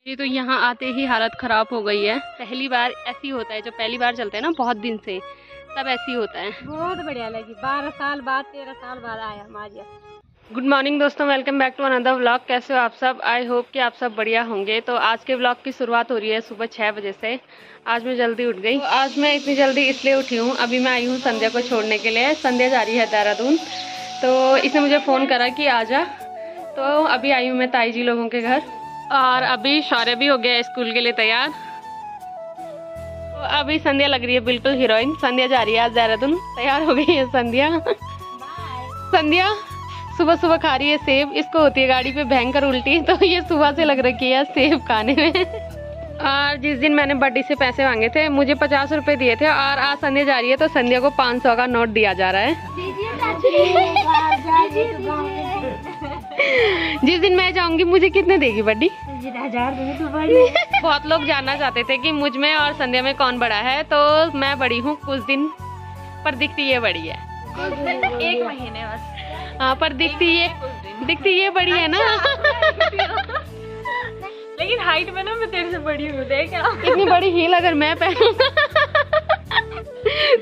मेरी तो यहाँ आते ही हालत ख़राब हो गई है। पहली बार ऐसी होता है, जो पहली बार चलते हैं ना बहुत दिन से, तब ऐसी होता है। बहुत बढ़िया लगी। 12 साल बाद 13 साल बाद आया हमारे। गुड मॉर्निंग दोस्तों, welcome back to another vlog. कैसे हो आप सब? आई होप कि आप सब बढ़िया होंगे। तो आज के व्लॉग की शुरुआत हो रही है सुबह 6 बजे से। आज मैं जल्दी उठ गई। तो आज मैं इतनी जल्दी इसलिए उठी हूँ, अभी मैं आई हूँ संध्या को छोड़ने के लिए। संध्या जा रही है देहरादून, तो इसने मुझे फ़ोन करा कि आ जा। तो अभी आई हूँ मैं ताई जी लोगों के घर, और अभी शौर्य भी हो गया स्कूल के लिए तैयार। तो अभी संध्या लग रही है बिल्कुल हीरोइन। संध्या जा रही है आज देहरादून, तैयार हो गई है संध्या। संध्या सुबह सुबह खा रही है सेब। इसको होती है गाड़ी पे भयंकर उल्टी, तो ये सुबह से लग रखी है सेब खाने में। और जिस दिन मैंने बड्डी से पैसे मांगे थे, मुझे 50 रुपए दिए थे, और आज संध्या जा रही है तो संध्या को 500 का नोट दिया जा रहा है। जिस दिन मैं जाऊंगी मुझे कितने देगी बड्डी? 1000 देगी तो बड़ी। बहुत लोग जानना चाहते थे कि मुझ में और संध्या में कौन बड़ा है, तो मैं बड़ी हूँ कुछ दिन, पर दिखती ये बड़ी है। 1 महीने बस। हाँ, पर दिखती ये बड़ी है ना। लेकिन हाइट में ना मैं तेरे से बड़ी हूँ, देख। इतनी बड़ी हील अगर मैं पहनूं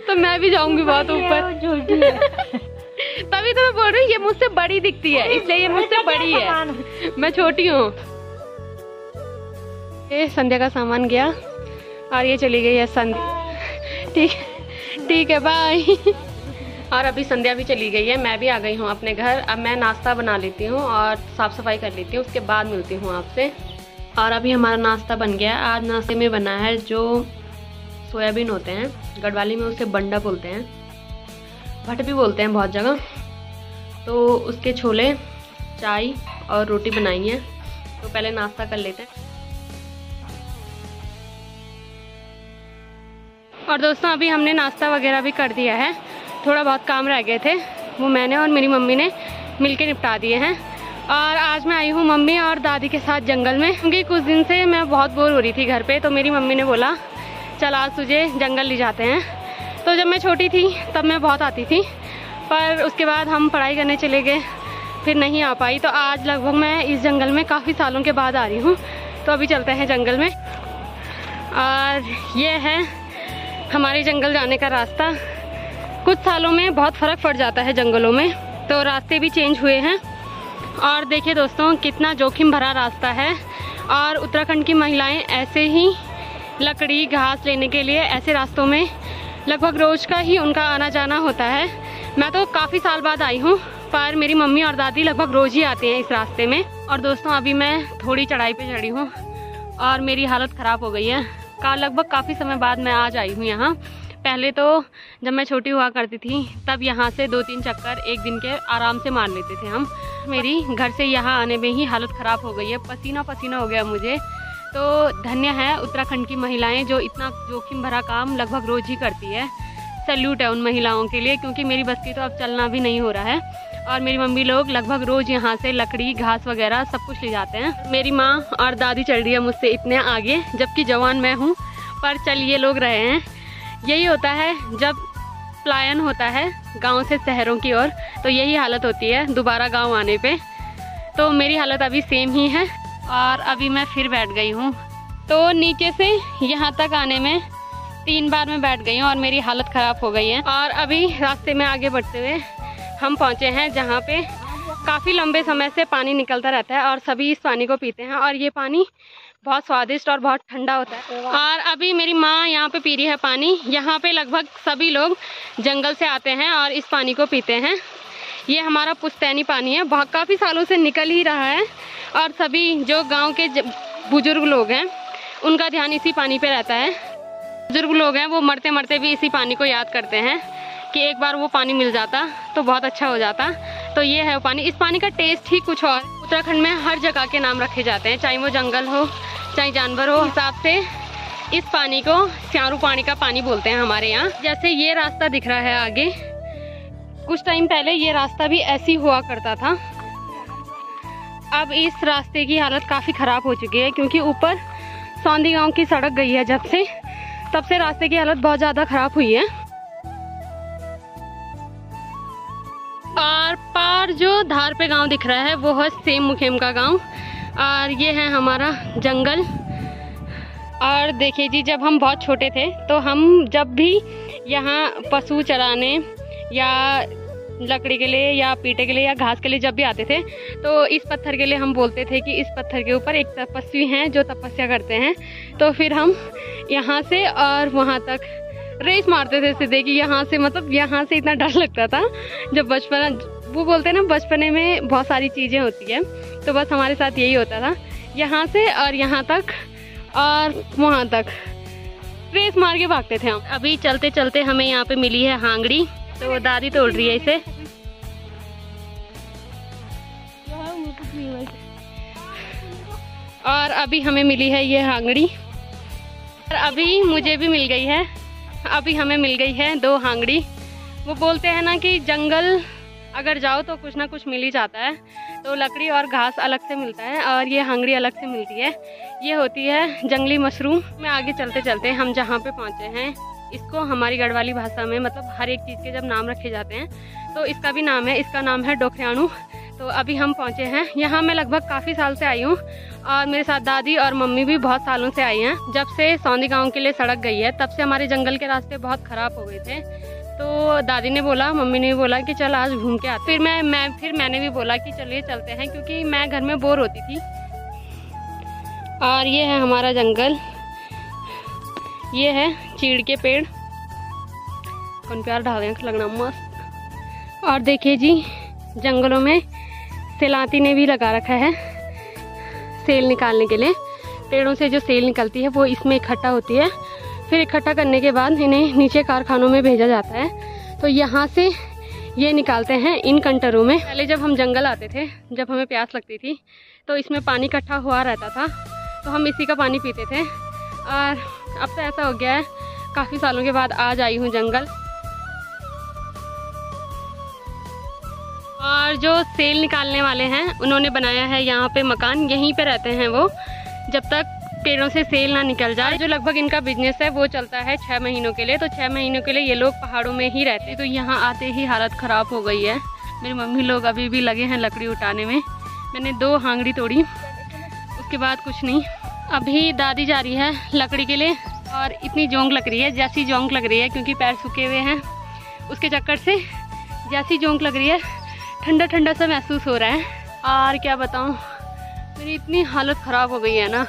तो मैं भी जाऊंगी बहुत ऊपर। तभी तो मैं बोल रही हूँ ये मुझसे बड़ी दिखती है, इसलिए ये मुझसे बड़ी है, मैं छोटी हूँ। ये संध्या का सामान गया और ये चली गई है संध्या। ठीक है, बाय। और अभी संध्या भी चली गई है, मैं भी आ गई हूँ अपने घर। अब मैं नाश्ता बना लेती हूँ और साफ सफाई कर लेती हूँ, उसके बाद मिलती हूँ आपसे। और अभी हमारा नाश्ता बन गया। आज नाश्ते में बना है जो सोयाबीन होते हैं, गढ़वाली में उसे बंडा बोलते हैं, भट भी बोलते हैं बहुत जगह। तो उसके छोले, चाय और रोटी बनाई है। तो पहले नाश्ता कर लेते हैं। और दोस्तों अभी हमने नाश्ता वगैरह भी कर दिया है। थोड़ा बहुत काम रह गए थे, वो मैंने और मेरी मम्मी ने मिलके निपटा दिए हैं। और आज मैं आई हूँ मम्मी और दादी के साथ जंगल में, क्योंकि कुछ दिन से मैं बहुत बोर हो रही थी घर पे। तो मेरी मम्मी ने बोला चल आज तुझे जंगल ले जाते हैं। तो जब मैं छोटी थी तब मैं बहुत आती थी, पर उसके बाद हम पढ़ाई करने चले गए, फिर नहीं आ पाई। तो आज लगभग मैं इस जंगल में काफ़ी सालों के बाद आ रही हूँ। तो अभी चलते हैं जंगल में। और ये है हमारे जंगल जाने का रास्ता। कुछ सालों में बहुत फ़र्क पड़ जाता है जंगलों में, तो रास्ते भी चेंज हुए हैं। और देखिए दोस्तों कितना जोखिम भरा रास्ता है। और उत्तराखंड की महिलाएं ऐसे ही लकड़ी घास लेने के लिए ऐसे रास्तों में लगभग रोज़ का ही उनका आना जाना होता है। मैं तो काफ़ी साल बाद आई हूँ, पर मेरी मम्मी और दादी लगभग रोज़ ही आती हैं इस रास्ते में। और दोस्तों अभी मैं थोड़ी चढ़ाई पे चढ़ी हूँ और मेरी हालत ख़राब हो गई है। लगभग काफ़ी समय बाद मैं आज आई हूँ यहाँ। पहले तो जब मैं छोटी हुआ करती थी तब यहाँ से 2-3 चक्कर एक दिन के आराम से मार लेते थे हम। मेरी घर से यहाँ आने में ही हालत ख़राब हो गई है, पसीना पसीना हो गया मुझे। तो धन्य है उत्तराखंड की महिलाएं जो इतना जोखिम भरा काम लगभग रोज़ ही करती है। सैल्यूट है उन महिलाओं के लिए, क्योंकि मेरी बस की तो अब चलना भी नहीं हो रहा है। और मेरी मम्मी लोग लगभग रोज़ यहाँ से लकड़ी घास वगैरह सब कुछ ले जाते हैं। मेरी माँ और दादी चल रही है मुझसे इतने आगे, जबकि जवान मैं हूँ, पर चल ये लोग रहे हैं। यही होता है जब पलायन होता है गांव से शहरों की ओर, तो यही हालत होती है दोबारा गांव आने पे। तो मेरी हालत अभी सेम ही है। और अभी मैं फिर बैठ गई हूँ। तो नीचे से यहाँ तक आने में 3 बार मैं बैठ गई हूँ और मेरी हालत ख़राब हो गई है। और अभी रास्ते में आगे बढ़ते हुए हम पहुँचे हैं जहाँ पे काफ़ी लंबे समय से पानी निकलता रहता है और सभी इस पानी को पीते हैं। और ये पानी बहुत स्वादिष्ट और बहुत ठंडा होता है। और अभी मेरी माँ यहाँ पे पी रही है पानी। यहाँ पे लगभग सभी लोग जंगल से आते हैं और इस पानी को पीते हैं। ये हमारा पुश्तैनी पानी है, बहुत काफ़ी सालों से निकल ही रहा है। और सभी जो गांव के बुजुर्ग लोग हैं उनका ध्यान इसी पानी पे रहता है। बुजुर्ग लोग हैं वो मरते मरते भी इसी पानी को याद करते हैं कि एक बार वो पानी मिल जाता तो बहुत अच्छा हो जाता। तो ये है वो पानी। इस पानी का टेस्ट ही कुछ और। उत्तराखंड में हर जगह के नाम रखे जाते हैं, चाहे वो जंगल हो चाहे जानवर हो। हिसाब से इस पानी को स्यारू पानी का पानी बोलते हैं हमारे यहाँ। जैसे ये रास्ता दिख रहा है आगे, कुछ टाइम पहले ये रास्ता भी ऐसी हुआ करता था। अब इस रास्ते की हालत काफ़ी ख़राब हो चुकी है, क्योंकि ऊपर सौंदी गांव की सड़क गई है जब से, तब से रास्ते की हालत बहुत ज़्यादा ख़राब हुई है। और पार जो धार पे गांव दिख रहा है वो है सेम मुखेम का गांव। और ये है हमारा जंगल। और देखिए जी, जब हम बहुत छोटे थे तो हम जब भी यहाँ पशु चराने या लकड़ी के लिए या पीटे के लिए या घास के लिए जब भी आते थे तो इस पत्थर के लिए हम बोलते थे कि इस पत्थर के ऊपर एक तपस्वी हैं जो तपस्या करते हैं। तो फिर हम यहाँ से और वहाँ तक रेस मारते थे सीधे कि यहाँ से, मतलब यहाँ से इतना डर लगता था। जब बचपना, वो बोलते हैं ना बचपने में बहुत सारी चीज़ें होती है, तो बस हमारे साथ यही होता था, यहाँ से और यहाँ तक और वहाँ तक रेस मार के भागते थे हम। अभी चलते चलते हमें यहाँ पे मिली है हांगड़ी, तो दादी तोड़ रही है इसे। और अभी हमें मिली है ये हांगड़ी, और अभी मुझे भी मिल गई है। अभी हमें मिल गई है 2 हांगड़ी। वो बोलते हैं ना कि जंगल अगर जाओ तो कुछ ना कुछ मिल ही जाता है, तो लकड़ी और घास अलग से मिलता है और ये हांगड़ी अलग से मिलती है। ये होती है जंगली मशरूम। में आगे चलते चलते हम जहाँ पे पहुँचे हैं, इसको हमारी गढ़वाली भाषा में मतलब हर एक चीज़ के जब नाम रखे जाते हैं तो इसका भी नाम है, इसका नाम है डोखरियाणु। तो अभी हम पहुँचे हैं यहाँ। मैं लगभग काफ़ी साल से आई हूँ और मेरे साथ दादी और मम्मी भी बहुत सालों से आई हैं। जब से सौंदी गांव के लिए सड़क गई है तब से हमारे जंगल के रास्ते बहुत ख़राब हो गए थे। तो दादी ने बोला, मम्मी ने भी बोला कि चल आज घूम के आते। फिर मैंने भी बोला कि चलिए चलते हैं, क्योंकि मैं घर में बोर होती थी। और ये है हमारा जंगल, ये है चीड़ के पेड़, कौन प्यार ढाल लगना मस्त। और देखिए जी, जंगलों में सेलाती ने भी लगा रखा है सेल निकालने के लिए। पेड़ों से जो सेल निकलती है वो इसमें इकट्ठा होती है, फिर इकट्ठा करने के बाद इन्हें नीचे कारखानों में भेजा जाता है। तो यहाँ से ये निकालते हैं इन कंटरों में। पहले जब हम जंगल आते थे, जब हमें प्यास लगती थी तो इसमें पानी इकट्ठा हुआ रहता था, तो हम इसी का पानी पीते थे। और अब तो ऐसा हो गया है, काफ़ी सालों के बाद आज आई हूँ जंगल। और जो सेल निकालने वाले हैं उन्होंने बनाया है यहाँ पे मकान, यहीं पे रहते हैं वो जब तक पेड़ों से सेल ना निकल जाए। जो लगभग इनका बिजनेस है वो चलता है 6 महीनों के लिए, तो 6 महीनों के लिए ये लोग पहाड़ों में ही रहते हैं। तो यहाँ आते ही हालत ख़राब हो गई है। मेरी मम्मी लोग अभी भी लगे हैं लकड़ी उठाने में। मैंने 2 हांगड़ी तोड़ी, उसके बाद कुछ नहीं। अभी दादी जा रही है लकड़ी के लिए और इतनी जोंक लग रही है, जैसी जोंक लग रही है क्योंकि पैर सूखे हुए हैं, उसके चक्कर से जैसी जोंक लग रही है, ठंडा ठंडा सा महसूस हो रहा है। और क्या बताऊँ, मेरी इतनी हालत ख़राब हो गई है ना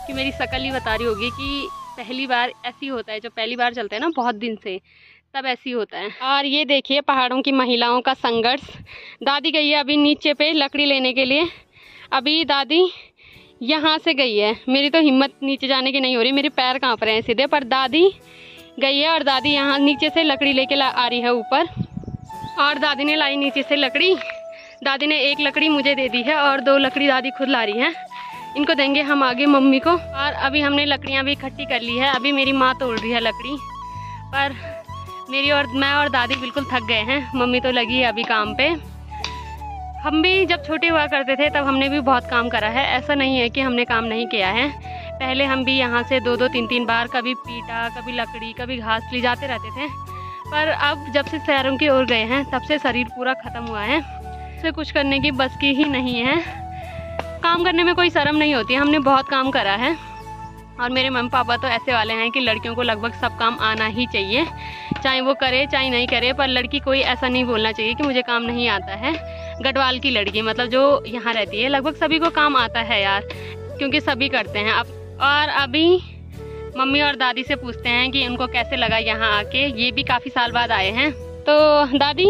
कि मेरी शक्ल ही बता रही होगी कि पहली बार ऐसी होता है, जब पहली बार चलते हैं ना बहुत दिन से, तब ऐसी होता है। और ये देखिए पहाड़ों की महिलाओं का संघर्ष। दादी गई है अभी नीचे पे लकड़ी लेने के लिए। अभी दादी यहाँ से गई है, मेरी तो हिम्मत नीचे जाने की नहीं हो रही, मेरे पैर कांप रहे हैं सीधे, पर दादी गई है और दादी यहाँ नीचे से लकड़ी लेके आ रही है ऊपर। और दादी ने लाई नीचे से लकड़ी। दादी ने 1 लकड़ी मुझे दे दी है और 2 लकड़ी दादी खुद ला रही है। इनको देंगे हम आगे मम्मी को। और अभी हमने लकड़ियाँ भी इकट्ठी कर ली है। अभी मेरी माँ तोड़ रही है लकड़ी, पर मैं और दादी बिल्कुल थक गए हैं। मम्मी तो लगी है अभी काम पे। हम भी जब छोटे हुआ करते थे तब हमने भी बहुत काम करा है, ऐसा नहीं है कि हमने काम नहीं किया है। पहले हम भी यहाँ से 2-2, 3-3 बार कभी पीटा, कभी लकड़ी, कभी घास ले जाते रहते थे। पर अब जब से शहरों की ओर गए हैं तब से शरीर पूरा ख़त्म हुआ है, से कुछ करने की बस की ही नहीं है। काम करने में कोई शर्म नहीं होती, हमने बहुत काम करा है। और मेरे मम्मी पापा तो ऐसे वाले हैं कि लड़कियों को लगभग सब काम आना ही चाहिए, चाहे वो करे चाहे नहीं करे। पर लड़की कोई ऐसा नहीं बोलना चाहिए कि मुझे काम नहीं आता है। गढ़वाल की लड़की मतलब जो यहाँ रहती है, लगभग सभी को काम आता है यार, क्योंकि सभी करते हैं। अब और अभी मम्मी और दादी से पूछते हैं कि उनको कैसे लगा यहाँ आके। ये भी काफ़ी साल बाद आए हैं। तो दादी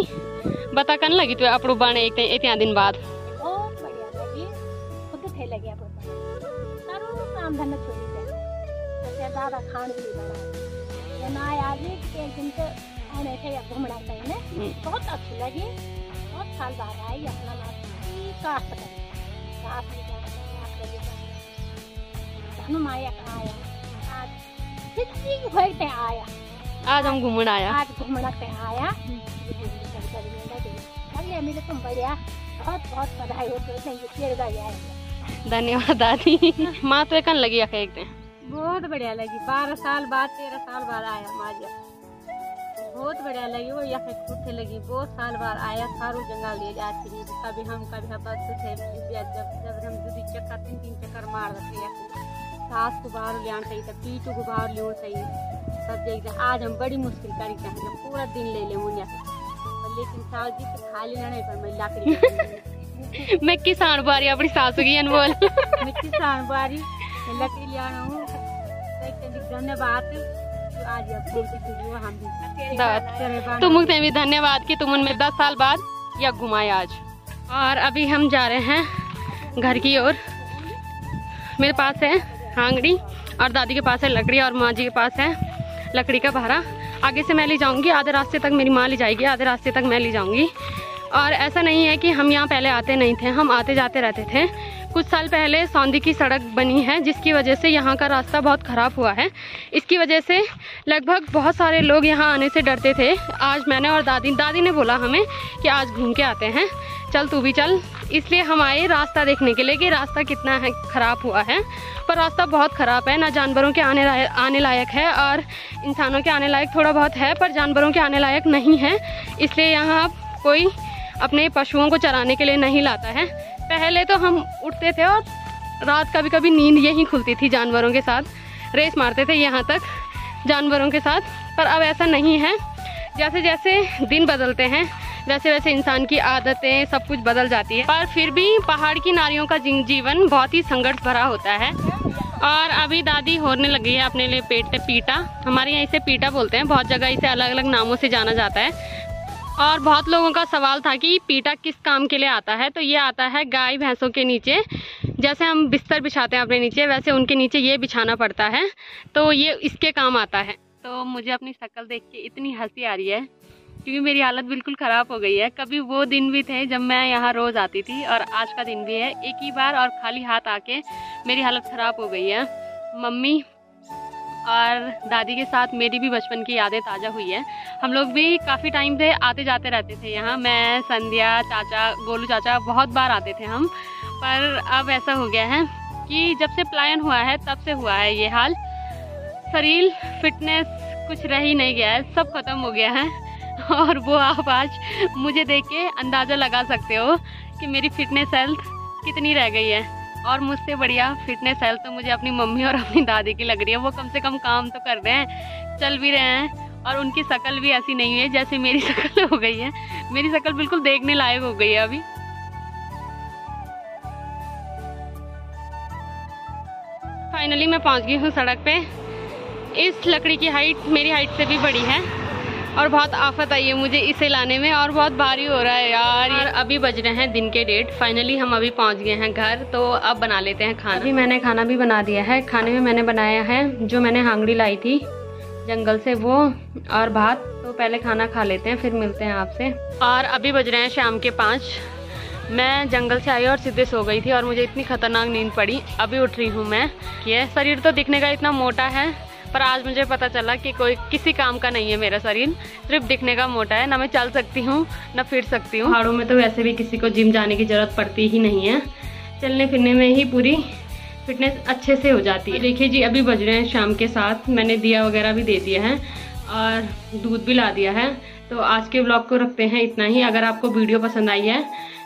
बता कन लगी तो अपड़ू बाने इतना दिन बाद? बहुत बढ़िया लगी, खुद थे लगे सारो काम धंधा छोड़ी दे, दादा खान भी बना ये ना आदमी एक दिन तो आने थे घूमना चाहिए। बहुत अच्छी लगी, बहुत साल बाद आई अपना काश माया आया आया। आज हम घूमने आया, आया। मिले तुम बढ़िया, बहुत बहुत बधाई हो। धन्यवाद दादी। माँ तो कन लगी एक दिन बहुत बढ़िया लगी। 12 साल बाद 13 साल बाद आया माँ। बहुत बढ़िया लगी वो यहाँ खुद लगी। बहुत साल बाद आया सारू जंगल ले जाती थी, कभी हम बस थे जब हम 2 चक्कर 3 चक्कर मार देते सास को बाहर ले सही तो पीटू को बाहर ले सही सब जगह। आज हम बड़ी मुश्किल करी चाहे पूरा दिन ले ले मुनिया, लेकिन सास जी तो खाली नहीं पर मैं लकड़ी मैं किसान बारी अपनी सासू की अनमोल मैं किसान बारी लकड़ी ले आना हूँ। धन्यवाद आज तुमसे भी धन्यवाद कि तुम उनमें 10 साल बाद या घुमाए आज। और अभी हम जा रहे हैं घर की ओर। मेरे पास है हांगड़ी और दादी के पास है लकड़ी और माँ जी के पास है लकड़ी का भारा। आगे से मैं ले जाऊंगी, आधे रास्ते तक मेरी माँ ले जाएगी, आधे रास्ते तक मैं ले जाऊंगी। और ऐसा नहीं है कि हम यहाँ पहले आते नहीं थे, हम आते जाते रहते थे। कुछ साल पहले सौंदी की सड़क बनी है जिसकी वजह से यहाँ का रास्ता बहुत ख़राब हुआ है। इसकी वजह से लगभग बहुत सारे लोग यहाँ आने से डरते थे। आज मैंने और दादी ने बोला हमें कि आज घूम के आते हैं, चल तू भी चल। इसलिए हम आए रास्ता देखने के लिए कि रास्ता कितना है ख़राब हुआ है। पर रास्ता बहुत ख़राब है, ना जानवरों के आने लायक है और इंसानों के आने लायक थोड़ा बहुत है, पर जानवरों के आने लायक नहीं है। इसलिए यहाँ कोई अपने पशुओं को चराने के लिए नहीं लाता है। पहले तो हम उठते थे और रात कभी कभी नींद यहीं खुलती थी, जानवरों के साथ रेस मारते थे यहाँ तक जानवरों के साथ। पर अब ऐसा नहीं है, जैसे जैसे दिन बदलते हैं वैसे वैसे इंसान की आदतें सब कुछ बदल जाती है। पर फिर भी पहाड़ की नारियों का जीवन बहुत ही संघर्ष भरा होता है। और अभी दादी होने लगी है अपने लिए पीटा। हमारे यहाँ इसे पीटा बोलते हैं, बहुत जगह इसे अलग अलग नामों से जाना जाता है। और बहुत लोगों का सवाल था कि पीटा किस काम के लिए आता है, तो ये आता है गाय भैंसों के नीचे। जैसे हम बिस्तर बिछाते हैं अपने नीचे, वैसे उनके नीचे ये बिछाना पड़ता है, तो ये इसके काम आता है। तो मुझे अपनी शक्ल देख के इतनी हंसी आ रही है क्योंकि मेरी हालत बिल्कुल ख़राब हो गई है। कभी वो दिन भी थे जब मैं यहाँ रोज़ आती थी और आज का दिन भी है। एक ही बार और खाली हाथ आके मेरी हालत ख़राब हो गई है। मम्मी और दादी के साथ मेरी भी बचपन की यादें ताज़ा हुई है। हम लोग भी काफ़ी टाइम से आते जाते रहते थे यहाँ। मैं, संध्या, चाचा, गोलू चाचा बहुत बार आते थे हम। पर अब ऐसा हो गया है कि जब से पलायन हुआ है तब से हुआ है ये हाल। शरीर फिटनेस कुछ रह ही नहीं गया है, सब खत्म हो गया है। और वो आप आज मुझे देख के अंदाज़ा लगा सकते हो कि मेरी फिटनेस हेल्थ कितनी रह गई है। और मुझसे बढ़िया फिटनेस हेल्थ तो मुझे अपनी मम्मी और अपनी दादी की लग रही है। वो कम से कम काम तो कर रहे हैं, चल भी रहे हैं, और उनकी शक्ल भी ऐसी नहीं है जैसी मेरी शक्ल हो गई है। मेरी शक्ल बिल्कुल देखने लायक हो गई है अभी। फाइनली मैं पहुंच गई हूँ सड़क पे। इस लकड़ी की हाइट मेरी हाइट से भी बड़ी है और बहुत आफत आई है मुझे इसे लाने में, और बहुत भारी हो रहा है यार। और अभी बज रहे हैं दिन के 1:30। फाइनली हम अभी पहुंच गए हैं घर, तो अब बना लेते हैं खाना। अभी मैंने खाना भी बना दिया है। खाने में मैंने बनाया है जो मैंने हांगड़ी लाई थी जंगल से, वो और भात। तो पहले खाना खा लेते हैं, फिर मिलते हैं आपसे। और अभी बज रहे हैं शाम के 5। मैं जंगल से आई और सीधे सो गई थी और मुझे इतनी खतरनाक नींद पड़ी। अभी उठ रही हूँ मैं। ये शरीर तो दिखने का इतना मोटा है, पर आज मुझे पता चला कि कोई किसी काम का नहीं है मेरा शरीर, सिर्फ दिखने का मोटा है। ना मैं चल सकती हूँ ना फिर सकती हूँ। पहाड़ों में तो वैसे भी किसी को जिम जाने की ज़रूरत पड़ती ही नहीं है, चलने फिरने में ही पूरी फिटनेस अच्छे से हो जाती है। देखिए जी, अभी बज रहे हैं शाम के 7। मैंने दिया वगैरह भी दे दिया है और दूध भी ला दिया है। तो आज के ब्लॉग को रखते हैं इतना ही। अगर आपको वीडियो पसंद आई है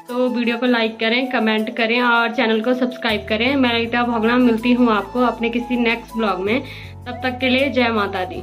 तो वीडियो को लाइक करें, कमेंट करें और चैनल को सब्सक्राइब करें। मैं रीता भोगना मिलती हूँ आपको अपने किसी नेक्स्ट ब्लॉग में। तब तक के लिए जय माता दी।